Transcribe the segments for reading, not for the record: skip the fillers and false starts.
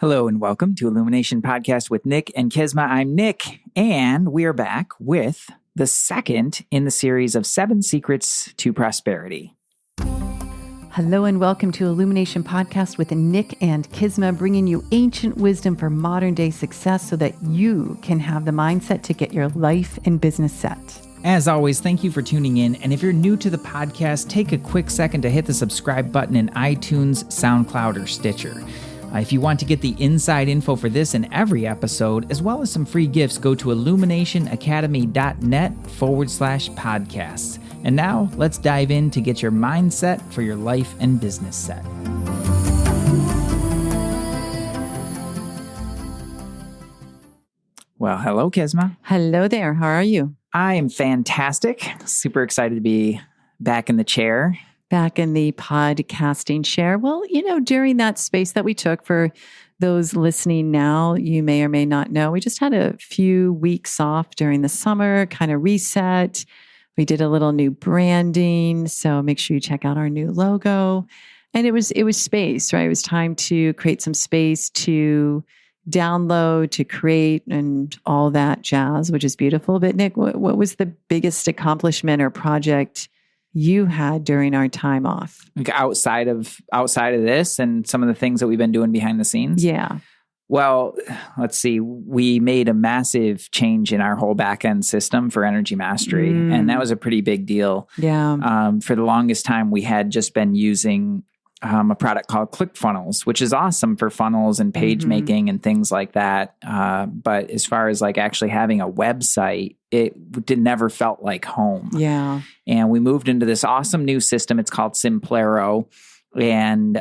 Hello and welcome to Illumination Podcast with Nick and Kisma. I'm Nick, and we are back with the second in the series of 7 Secrets to Prosperity. Hello and welcome to Illumination Podcast with Nick and Kisma, bringing you ancient wisdom for modern day success so that you can have the mindset to get your life and business set. As always, thank you for tuning in. And if you're new to the podcast, take a quick second to hit the subscribe button in iTunes, SoundCloud, or Stitcher. If you want to get the inside info for this and every episode, as well as some free gifts, go to illuminationacademy.net/podcasts. And now let's dive in to get your mindset for your life and business set. Well, hello, Kisma. Hello there. How are you? I am fantastic. Super excited to be back in the chair. Back in the podcasting chair. Well, during that space that we took, for those listening now, you may or may not know, we just had a few weeks off during the summer, kind of reset. We did a little new branding. So make sure you check out our new logo. And it was space, right? It was time to create some space to download, to create, and all that jazz, which is beautiful. But Nick, what was the biggest accomplishment or project you had during our time off? Like outside of this and some of the things that we've been doing behind the scenes? Yeah. Well, let's see. We made a massive change in our whole back-end system for energy mastery, and that was a pretty big deal. Yeah. For the longest time, we had just been using a product called ClickFunnels, which is awesome for funnels and page making and things like that. But as far as like actually having a website, it never felt like home. Yeah. And we moved into this awesome new system. It's called Simplero. And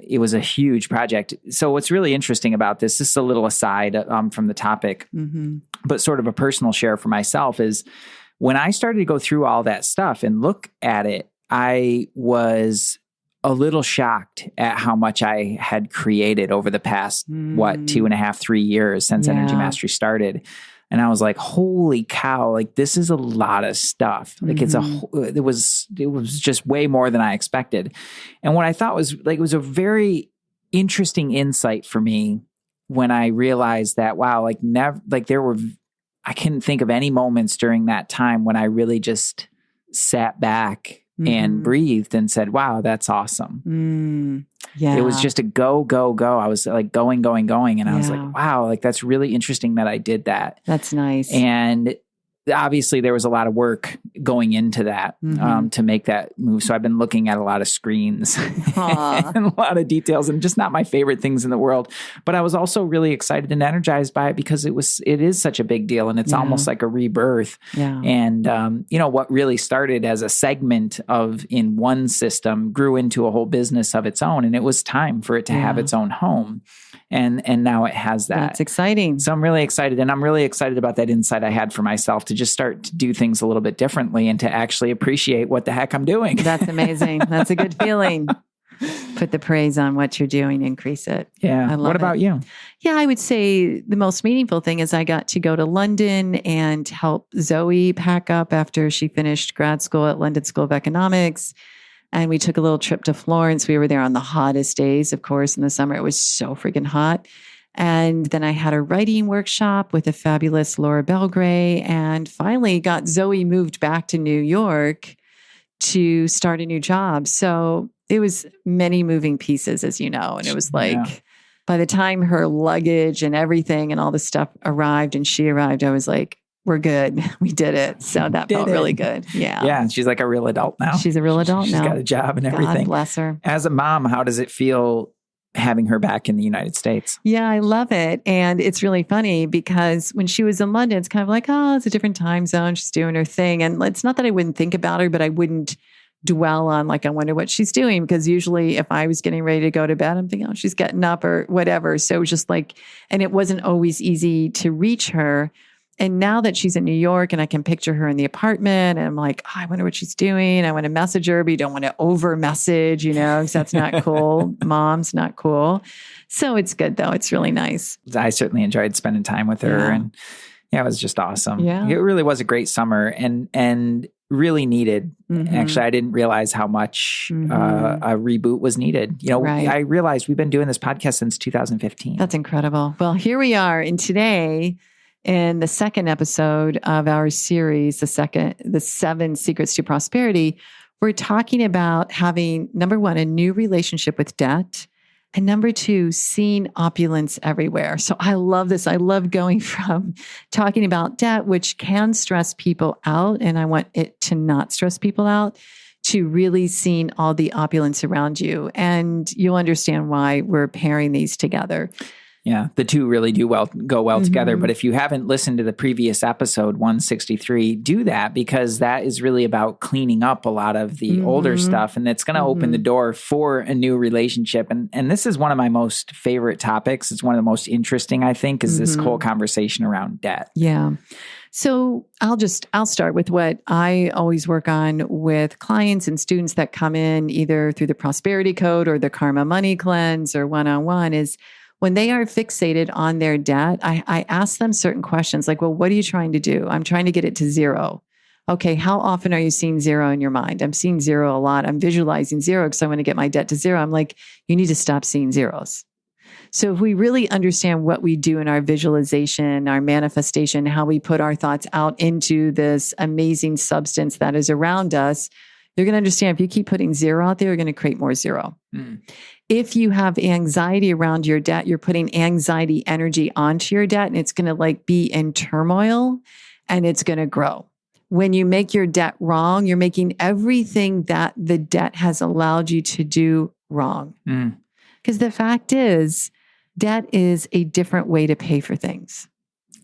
it was a huge project. So what's really interesting about this is a little aside from the topic, but sort of a personal share for myself, is when I started to go through all that stuff and look at it, I was a little shocked at how much I had created over the past, 2.5, 3 years since Energy Mastery started. And I was like, holy cow, like this is a lot of stuff. Like it was just way more than I expected. And what I thought was like, it was a very interesting insight for me when I realized that, wow, I couldn't think of any moments during that time when I really just sat back and breathed and said, wow, that's awesome. Yeah. It was just a go, go, go. I was like going. And I was like, wow, like that's really interesting that I did that. That's nice. And obviously there was a lot of work going into that to make that move. So I've been looking at a lot of screens and a lot of details, and just not my favorite things in the world. But I was also really excited and energized by it because it is such a big deal, and it's almost like a rebirth. Yeah. And what really started as a segment in one system grew into a whole business of its own, and it was time for it to have its own home. And now it has that. That's exciting. So I'm really excited. And I'm really excited about that insight I had for myself to just start to do things a little bit differently and to actually appreciate what the heck I'm doing. That's amazing. That's a good feeling. Put the praise on what you're doing, increase it. Yeah. What about you? Yeah, I would say the most meaningful thing is I got to go to London and help Zoe pack up after she finished grad school at London School of Economics. And we took a little trip to Florence. We were there on the hottest days, of course, in the summer. It was so freaking hot. And then I had a writing workshop with the fabulous Laura Belgray, and finally got Zoe moved back to New York to start a new job. So it was many moving pieces, as you know. And it was like, by the time her luggage and everything and all the stuff arrived and she arrived, I was like, we're good. We did it. So that felt really good. Yeah. Yeah. She's like a real adult now. She's a real adult now. She's got a job and everything. God bless her. As a mom, how does it feel having her back in the United States? Yeah, I love it. And it's really funny because when she was in London, it's kind of like, oh, it's a different time zone. She's doing her thing. And it's not that I wouldn't think about her, but I wouldn't dwell on like, I wonder what she's doing. Because usually if I was getting ready to go to bed, I'm thinking, oh, she's getting up or whatever. So it was just like, and it wasn't always easy to reach her. And now that she's in New York and I can picture her in the apartment, and I'm like, oh, I wonder what she's doing. I want to message her, but you don't want to over message, because that's not cool. Mom's not cool. So it's good though. It's really nice. I certainly enjoyed spending time with her, and it was just awesome. Yeah. It really was a great summer. And really needed. Mm-hmm. Actually, I didn't realize how much a reboot was needed. Right. I realized we've been doing this podcast since 2015. That's incredible. Well, here we are. And today, in the second episode of our series, the 7 Secrets to Prosperity, we're talking about having, number 1, a new relationship with debt. And number 2, seeing opulence everywhere. So I love this. I love going from talking about debt, which can stress people out, and I want it to not stress people out, to really seeing all the opulence around you. And you'll understand why we're pairing these together. Yeah, the two really do go well together. But if you haven't listened to the previous episode, 163, do that, because that is really about cleaning up a lot of the older stuff, and it's going to open the door for a new relationship. And this is one of my most favorite topics. It's one of the most interesting, I think, is this whole conversation around debt. Yeah. So I'll start with what I always work on with clients and students that come in either through the Prosperity Code or the Karma Money Cleanse or one-on-one is, when they are fixated on their debt, I ask them certain questions like, well, what are you trying to do? I'm trying to get it to 0. Okay, how often are you seeing 0 in your mind? I'm seeing 0 a lot. I'm visualizing 0 because I want to get my debt to 0. I'm like, you need to stop seeing zeros. So if we really understand what we do in our visualization, our manifestation, how we put our thoughts out into this amazing substance that is around us, you're going to understand if you keep putting 0 out there, you're going to create more 0. If you have anxiety around your debt, you're putting anxiety energy onto your debt, and it's going to be in turmoil, and it's going to grow. When you make your debt wrong, you're making everything that the debt has allowed you to do wrong. Because the fact is, debt is a different way to pay for things.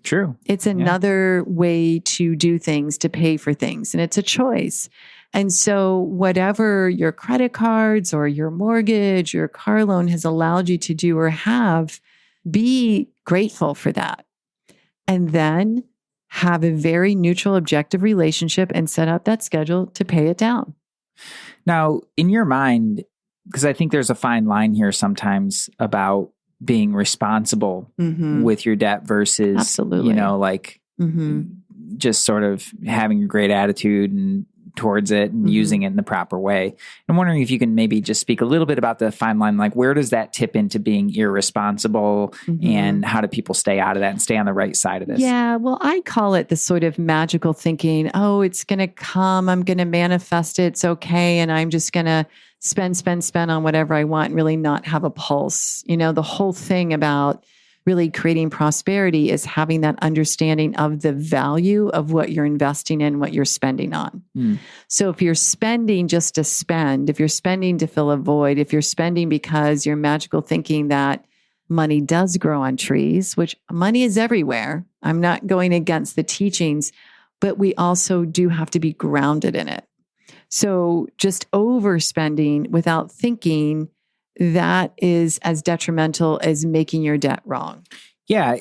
True. It's another way to do things, to pay for things, and it's a choice. And so whatever your credit cards or your mortgage, your car loan has allowed you to do or have, be grateful for that. And then have a very neutral, objective relationship and set up that schedule to pay it down. Now, in your mind, because I think there's a fine line here sometimes about being responsible with your debt versus, Absolutely. Just sort of having a great attitude and towards it and using it in the proper way. I'm wondering if you can maybe just speak a little bit about the fine line, like where does that tip into being irresponsible and how do people stay out of that and stay on the right side of this? Yeah, well, I call it the sort of magical thinking, oh, it's going to come, I'm going to manifest it, it's okay, and I'm just going to spend on whatever I want and really not have a pulse. The whole thing about really creating prosperity is having that understanding of the value of what you're investing in, what you're spending on. So if you're spending just to spend, if you're spending to fill a void, if you're spending because you're magical thinking that money does grow on trees, which money is everywhere. I'm not going against the teachings, but we also do have to be grounded in it. So just overspending without thinking, that is as detrimental as making your debt wrong. Yeah,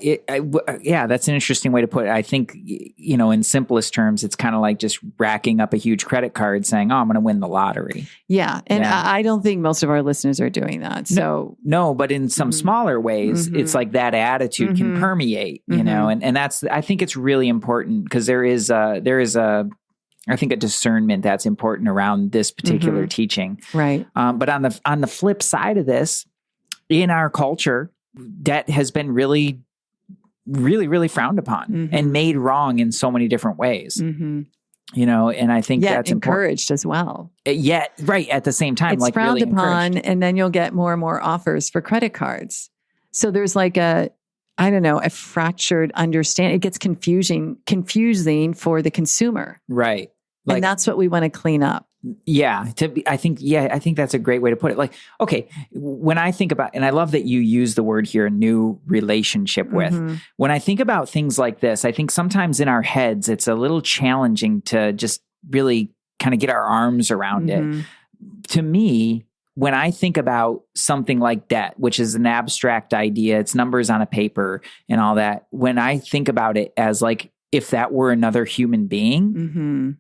that's an interesting way to put it. I think, in simplest terms, it's kind of like just racking up a huge credit card saying, oh, I'm going to win the lottery. Yeah. And I don't think most of our listeners are doing that. So no, but in some smaller ways, it's like that attitude can permeate, and that's, I think it's really important because there is I think a discernment that's important around this particular teaching. Right. But on the flip side of this, in our culture, debt has been really, really, really frowned upon and made wrong in so many different ways. And I think that's encouraged as well. Yet, right, at the same time, it's frowned really upon, and then you'll get more and more offers for credit cards. So there's a fractured understanding. It gets confusing for the consumer. Right. And that's what we want to clean up. Yeah. I think that's a great way to put it. Okay, when I think about, and I love that you use the word here, new relationship with, when I think about things like this, I think sometimes in our heads, it's a little challenging to just really kind of get our arms around it. To me, when I think about something like debt, which is an abstract idea, it's numbers on a paper and all that. When I think about it as if that were another human being,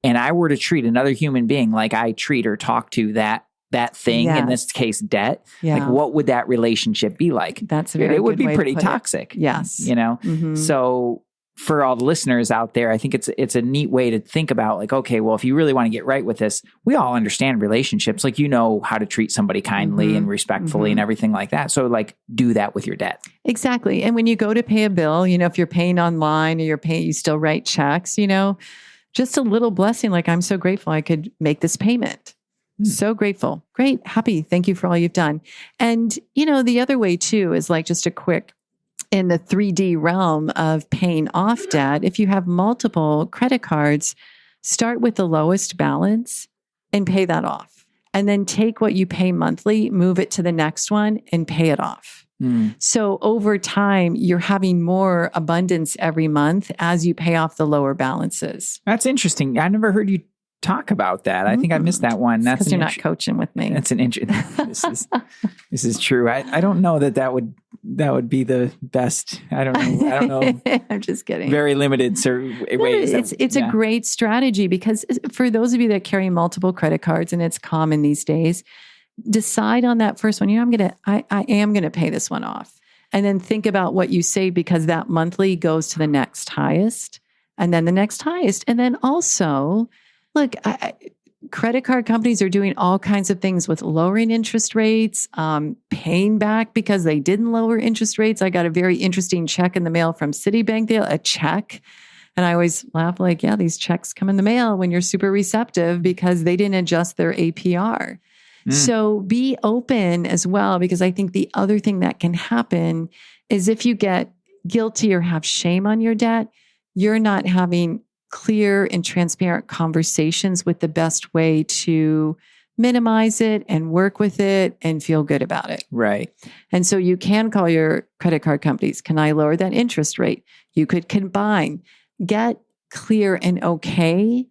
and I were to treat another human being like I treat or talk to that thing, in this case, debt, what would that relationship be like? That's a very It would good be way pretty to put toxic. Yes. So for all the listeners out there, I think it's a neat way to think about like, okay, well, if you really want to get right with this, we all understand relationships. Like, you know how to treat somebody kindly and respectfully and everything like that. So like do that with your debt. Exactly. And when you go to pay a bill, if you're paying online or you still write checks, just a little blessing. Like, I'm so grateful I could make this payment. So grateful. Great. Happy. Thank you for all you've done. And, the other way too is like just a quick, in the 3D realm of paying off debt, if you have multiple credit cards, start with the lowest balance and pay that off. And then take what you pay monthly, move it to the next one and pay it off. So over time, you're having more abundance every month as you pay off the lower balances. That's interesting. I never heard you talk about that. I think I missed that one. That's because you're not coaching with me. That's an this is true. I don't know that would be the best. I don't know. I'm just kidding. Very limited ways. It's a great strategy because for those of you that carry multiple credit cards, and it's common these days, decide on that first one. I am going to pay this one off. And then think about what you save, because that monthly goes to the next highest and then the next highest. And then also, look, credit card companies are doing all kinds of things with lowering interest rates, paying back because they didn't lower interest rates. I got a very interesting check in the mail from Citibank, a check. And I always laugh like, yeah, these checks come in the mail when you're super receptive because they didn't adjust their APR. So be open as well, because I think the other thing that can happen is if you get guilty or have shame on your debt, you're not having clear and transparent conversations with the best way to minimize it and work with it and feel good about it. Right. And so you can call your credit card companies. Can I lower that interest rate? You could combine, get clear and okay,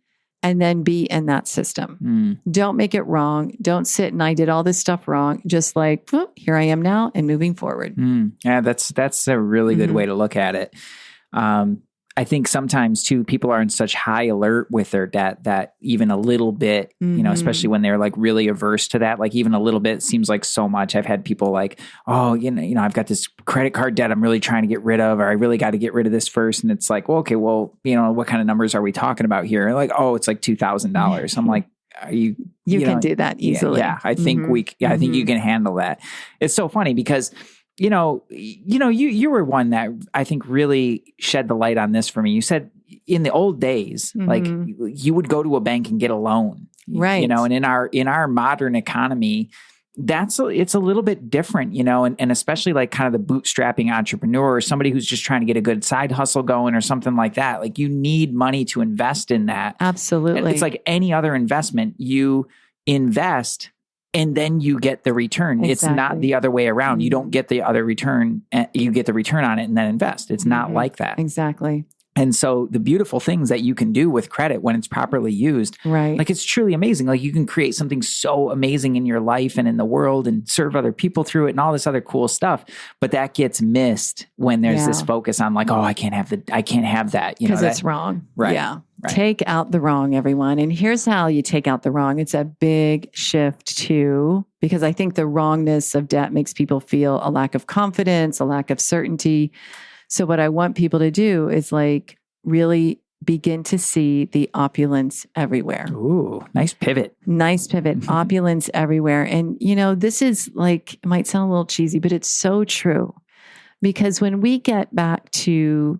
and then be in that system. Don't make it wrong. Don't sit and I did all this stuff wrong. Just like, here I am now and moving forward. Yeah, that's a really good way to look at it. I think sometimes too, people are in such high alert with their debt that even a little bit, especially when they're like really averse to that, like even a little bit seems like so much. I've had people like, oh, I've got this credit card debt I'm really trying to get rid of, or I really got to get rid of this first. And it's like, well, okay, well, what kind of numbers are we talking about here? And like, oh, it's like $2,000. I'm like, you can do that easily. Yeah, I think I think you can handle that. It's so funny because you were one that I think really shed the light on this for me. You said in the old days, like you would go to a bank and get a loan, right? And in our modern economy, it's a little bit different, and especially like kind of the bootstrapping entrepreneur or somebody who's just trying to get a good side hustle going or something like that. Like you need money to invest in that. Absolutely. It's like any other investment. You invest and then you get the return. Exactly. It's not the other way around. You don't get the other return. You get the return on it and then invest. It's not like that. Exactly. And so the beautiful things that you can do with credit when it's properly used, right? Like it's truly amazing. Like you can create something so amazing in your life and in the world and serve other people through it and all this other cool stuff. But that gets missed when there's this focus on like, oh, I can't have that. Because it's wrong. Right. Yeah. Right. Take out the wrong, everyone. And here's how you take out the wrong. It's a big shift too, because I think the wrongness of debt makes people feel a lack of confidence, a lack of certainty. So what I want people to do is like really begin to see the opulence everywhere. Ooh, nice pivot. Nice pivot. Opulence everywhere. And this is like, it might sound a little cheesy, but it's so true. Because when we get back to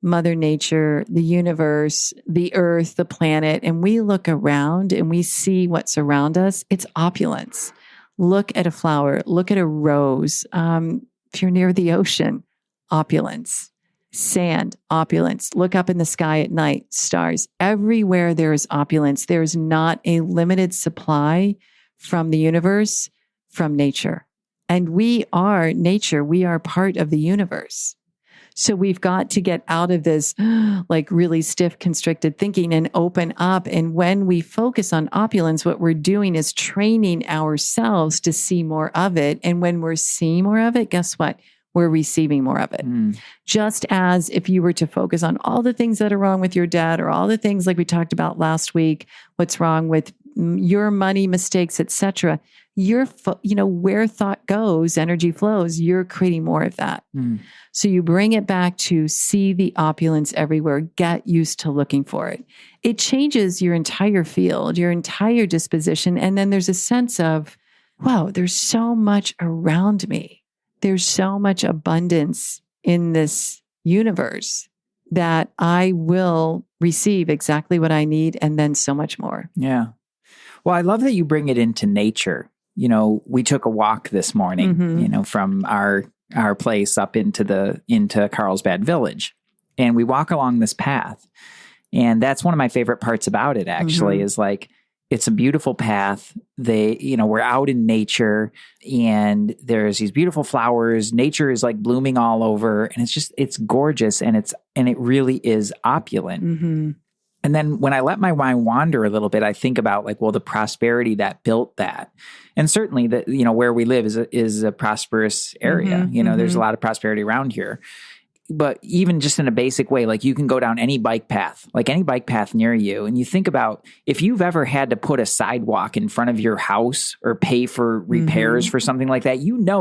Mother Nature, the universe, the earth, the planet, and we look around and we see what's around us, it's opulence. Look at a flower, look at a rose. If you're near the ocean, opulence. Sand, opulence. Look up in the sky at night, stars. Everywhere there is opulence. There is not a limited supply from the universe, from nature. And we are nature. We are part of the universe. So we've got to get out of this like really stiff, constricted thinking and open up. And when we focus on opulence, what we're doing is training ourselves to see more of it. And when we're seeing more of it, guess what? We're receiving more of it. Just as if you were to focus on all the things that are wrong with your debt or all the things like we talked about last week, what's wrong with your money mistakes, etc. Where thought goes, energy flows. You're creating more of that. So you bring it back to see the opulence everywhere. Get used to looking for it. It changes your entire field, your entire disposition, and then there's a sense of, wow, there's so much around me. There's so much abundance in this universe that I will receive exactly what I need and then so much more. Yeah. Well, I love that you bring it into nature. We took a walk this morning, from our place up into Carlsbad Village, and we walk along this path. And that's one of my favorite parts about it, actually, is like, it's a beautiful path. We're out in nature and there's these beautiful flowers. Nature is like blooming all over, and it's gorgeous, and it really is opulent. And then when I let my mind wander a little bit, I think about the prosperity that built that. And certainly that, where we live is a prosperous area. There's a lot of prosperity around here. But even just in a basic way, you can go down any bike path near you. And you think about if you've ever had to put a sidewalk in front of your house or pay for repairs for something like that,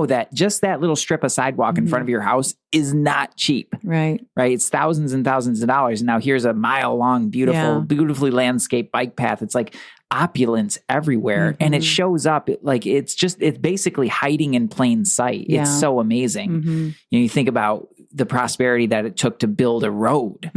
that just that little strip of sidewalk in front of your house is not cheap. Right. It's thousands and thousands of dollars. And now here's a mile long, beautifully landscaped bike path. It's like opulence everywhere. And it shows up it's basically hiding in plain sight. It's so amazing. You think about the prosperity that it took to build a road,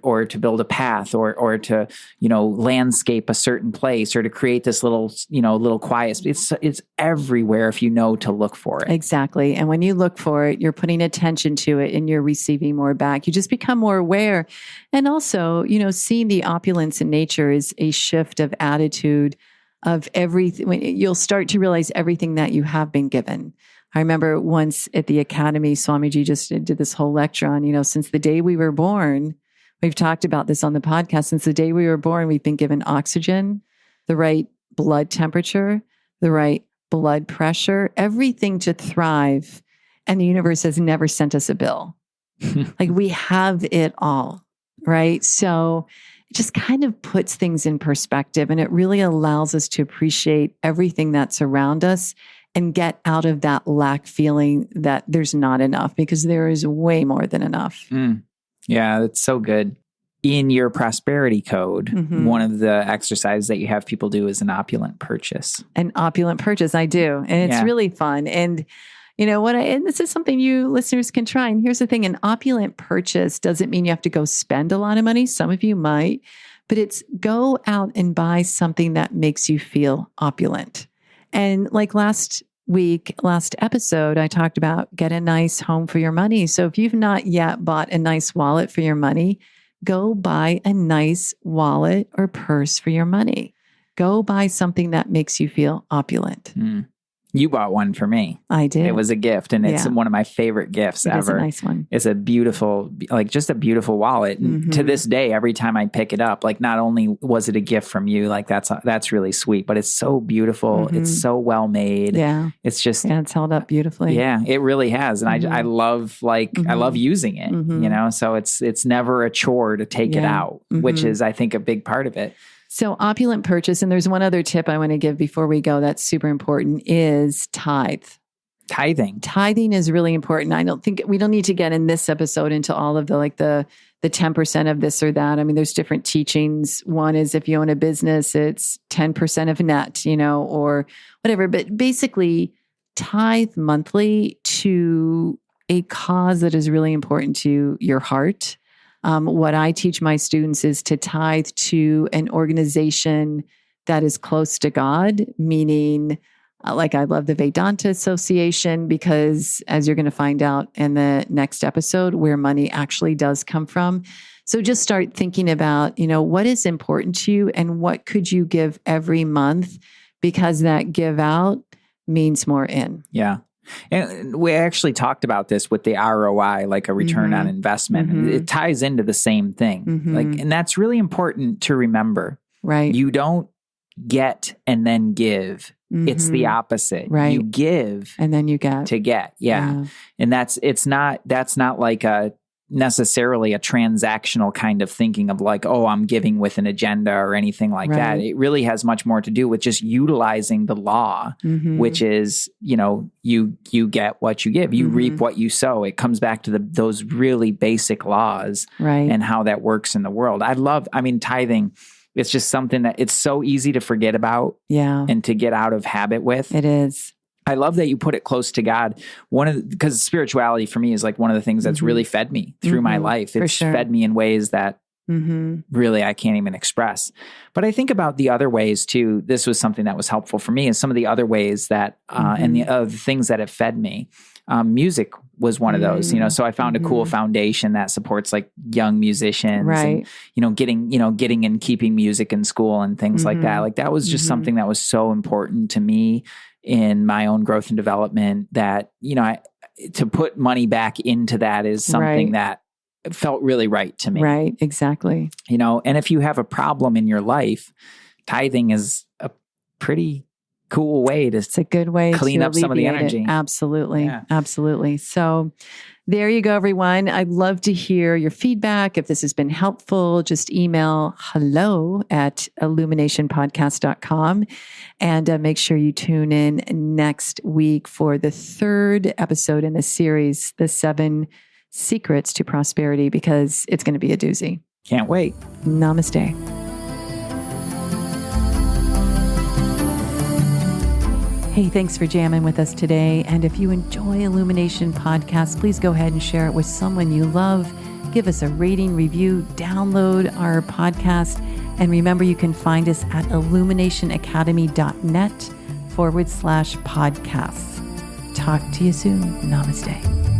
or to build a path, or to, landscape a certain place, or to create this little quiet space. It's everywhere if you know to look for it. Exactly. And when you look for it, you're putting attention to it and you're receiving more back. You just become more aware. And also, seeing the opulence in nature is a shift of attitude of everything. You'll start to realize everything that you have been given. I remember once at the academy, Swamiji just did this whole lecture on, since the day we were born, we've talked about this on the podcast, since the day we were born, we've been given oxygen, the right blood temperature, the right blood pressure, everything to thrive. And the universe has never sent us a bill. We have it all, right? So it just kind of puts things in perspective, and it really allows us to appreciate everything that's around us and get out of that lack feeling that there's not enough, because there is way more than enough. Yeah, that's so good. In your prosperity code, one of the exercises that you have people do is an opulent purchase. An opulent purchase, I do. And it's really fun. And and this is something you listeners can try. And here's the thing, an opulent purchase doesn't mean you have to go spend a lot of money. Some of you might, but it's go out and buy something that makes you feel opulent. And last episode, I talked about get a nice home for your money. So if you've not yet bought a nice wallet for your money, go buy a nice wallet or purse for your money. Go buy something that makes you feel opulent. You bought one for me. I did. It was a gift, and it's one of my favorite gifts ever. It's a nice one. It's a beautiful, just a beautiful wallet. And to this day, every time I pick it up, not only was it a gift from you, that's really sweet, but it's so beautiful. It's so well made. Yeah. It's just, it's held up beautifully. Yeah, it really has. And I love, I love using it, so it's never a chore to take it out, which is, I think, a big part of it. So opulent purchase, and there's one other tip I want to give before we go that's super important, is tithe. Tithing. Tithing is really important. We don't need to get in this episode into all of the 10% of this or that. I mean, there's different teachings. One is if you own a business, it's 10% of net, or whatever. But basically, tithe monthly to a cause that is really important to your heart. What I teach my students is to tithe to an organization that is close to God, meaning I love the Vedanta Association, because as you're going to find out in the next episode, where money actually does come from. So just start thinking about, what is important to you and what could you give every month, because that give out means more in. Yeah. And we actually talked about this with the ROI, a return on investment. It ties into the same thing. And that's really important to remember. Right. You don't get and then give. It's the opposite. Right. You give and then you get to get. Yeah. And that's not like a necessarily a transactional kind of thinking of like, oh, I'm giving with an agenda or anything like that. It really has much more to do with just utilizing the law, which is, you get what you give, you reap what you sow. It comes back to those really basic laws and how that works in the world. Tithing, it's just something that it's so easy to forget about and to get out of habit with. It is. I love that you put it close to God. Because spirituality for me is like one of the things that's really fed me through my life. It's fed me in ways that really I can't even express. But I think about the other ways too. This was something that was helpful for me, and some of the other ways that, and the other things that have fed me. Music was one of those, so I found a cool foundation that supports like young musicians and, getting and keeping music in school and things like that. Like that was just something that was so important to me in my own growth and development that, to put money back into that is something that felt really right to me. Right. Exactly. And if you have a problem in your life, tithing is a pretty cool way to it's a good way clean to up some of the energy. It. Absolutely. Yeah. Absolutely. So there you go, everyone. I'd love to hear your feedback. If this has been helpful, just email hello@illuminationpodcast.com and make sure you tune in next week for the third episode in the series, The 7 Secrets to Prosperity, because it's going to be a doozy. Can't wait. Namaste. Hey, thanks for jamming with us today. And if you enjoy Illumination Podcast, please go ahead and share it with someone you love. Give us a rating, review, download our podcast. And remember, you can find us at illuminationacademy.net/podcasts. Talk to you soon. Namaste.